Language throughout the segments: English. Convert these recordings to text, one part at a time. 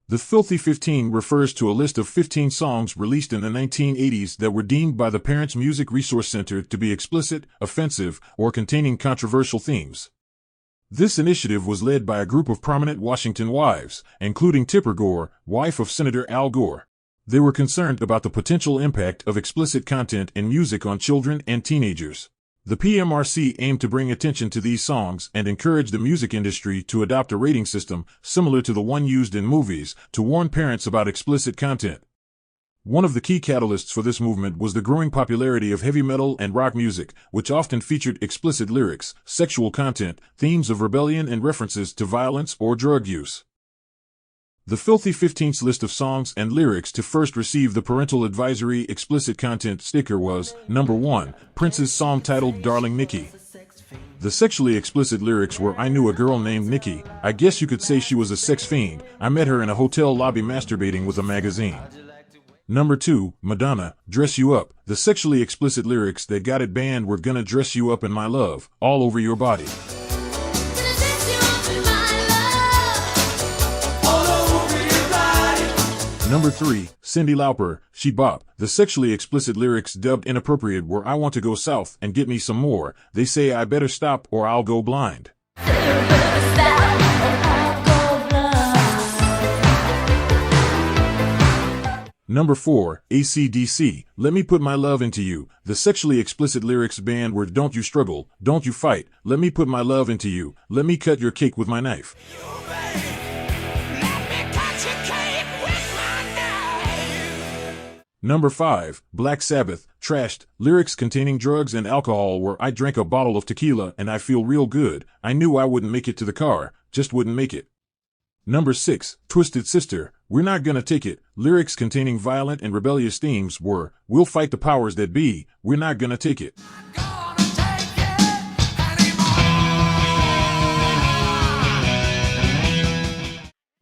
The Filthy 15 refers to a list of 15 songs released in the 1980s that were deemed by the Parents Music Resource Center to be explicit, offensive, or containing controversial themes. This initiative was led by a group of prominent Washington wives, including Tipper Gore, wife of Senator Al Gore. They were concerned about the potential impact of explicit content in music on children and teenagers. The PMRC aimed to bring attention to these songs and encourage the music industry to adopt a rating system similar to the one used in movies to warn parents about explicit content. One of the key catalysts for this movement was the growing popularity of heavy metal and rock music, which often featured explicit lyrics, sexual content, themes of rebellion, and references to violence or drug use. The Filthy 15's list of songs and lyrics to first receive the Parental Advisory Explicit Content sticker was, number 1, Prince's song titled Darling Nikki. The sexually explicit lyrics were, I knew a girl named Nikki, I guess you could say she was a sex fiend, I met her in a hotel lobby masturbating with a magazine. Number 2, Madonna, Dress You Up. The sexually explicit lyrics that got it banned were Gonna dress you up in my love, all over your body. Number 3, Cyndi Lauper, She Bop. The sexually explicit lyrics dubbed inappropriate were I want to go south and get me some more. They say I better stop or I'll go blind. Number 4, AC/DC, Let Me Put My Love Into You. The sexually explicit lyrics banned were Don't you struggle, don't you fight, let me put my love into you, let me cut your cake with my knife. Number 5, Black Sabbath, Trashed. Lyrics containing drugs and alcohol were I drank a bottle of tequila and I feel real good, I knew I wouldn't make it to the car, just wouldn't make it. Number 6, Twisted Sister, We're Not Gonna Take It. Lyrics containing violent and rebellious themes were We'll fight the powers that be, we're not gonna take it.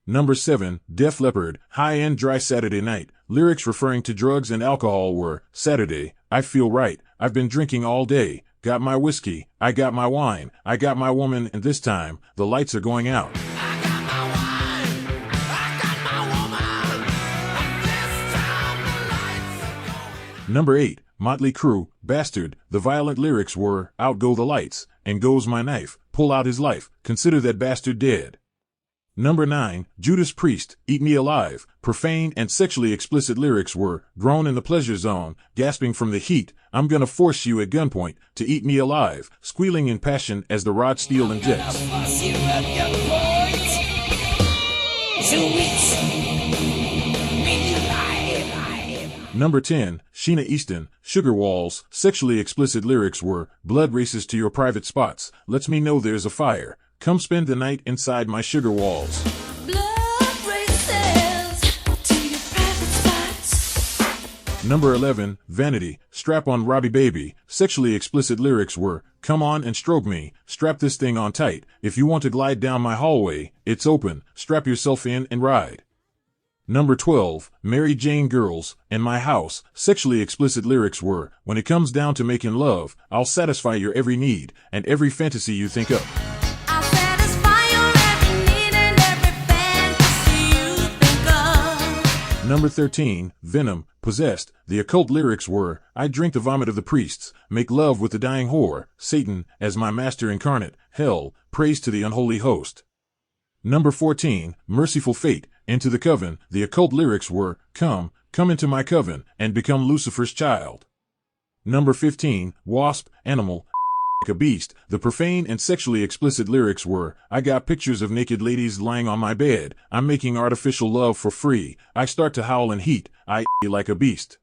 Number 7, Def Leppard, High End Dry Saturday Night. Lyrics referring to drugs and alcohol were, Saturday, I feel right, I've been drinking all day, got my whiskey, I got my wine, I got my woman, and this time, the lights are going out. I got my wine, I got my woman, and this time the lights are going. Number 8, Motley Crue, Bastard. The violent lyrics were, Out go the lights, and goes my knife, pull out his life, consider that bastard dead. Number 9, Judas Priest, Eat Me Alive. Profane and sexually explicit lyrics were, Grown in the pleasure zone, gasping from the heat, I'm gonna force you at gunpoint, to eat me alive, squealing in passion as the rod steel injects. Number 10, Sheena Easton, Sugar Walls. Sexually explicit lyrics were, Blood races to your private spots, lets me know there's a fire. Come spend the night inside my sugar walls. Blood races to your private spots. Number 11, Vanity, Strap on Robbie Baby. Sexually explicit lyrics were, Come on and stroke me, strap this thing on tight. If you want to glide down my hallway, it's open, strap yourself in and ride. Number 12, Mary Jane Girls, In My House. Sexually explicit lyrics were, When it comes down to making love, I'll satisfy your every need, and every fantasy you think of. Number 13, Venom, Possessed. The occult lyrics were, I drink the vomit of the priests, make love with the dying whore, Satan, as my master incarnate, hell, praise to the unholy host. Number 14, Merciful Fate, Into the Coven. The occult lyrics were, Come into my coven, and become Lucifer's child. Number 15, Wasp, Animal, a beast. The profane and sexually explicit lyrics were, I got pictures of naked ladies lying on my bed, I'm making artificial love for free, I start to howl in heat, I like a beast.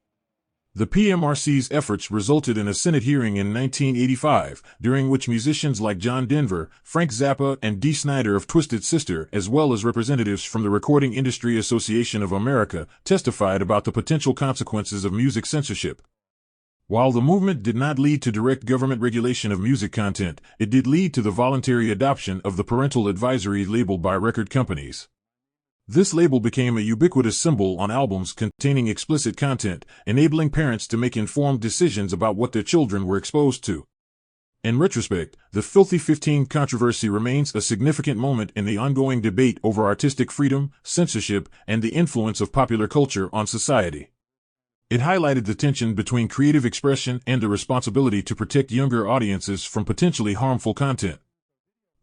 The PMRC's efforts resulted in a Senate hearing in 1985, during which musicians like John Denver, Frank Zappa, and Dee Snider of Twisted Sister, as well as representatives from the Recording Industry Association of America, testified about the potential consequences of music censorship. While the movement did not lead to direct government regulation of music content, it did lead to the voluntary adoption of the parental advisory label by record companies. This label became a ubiquitous symbol on albums containing explicit content, enabling parents to make informed decisions about what their children were exposed to. In retrospect, the Filthy 15 controversy remains a significant moment in the ongoing debate over artistic freedom, censorship, and the influence of popular culture on society. It highlighted the tension between creative expression and the responsibility to protect younger audiences from potentially harmful content.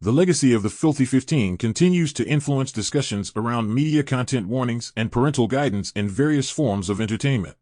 The legacy of the Filthy 15 continues to influence discussions around media content warnings and parental guidance in various forms of entertainment.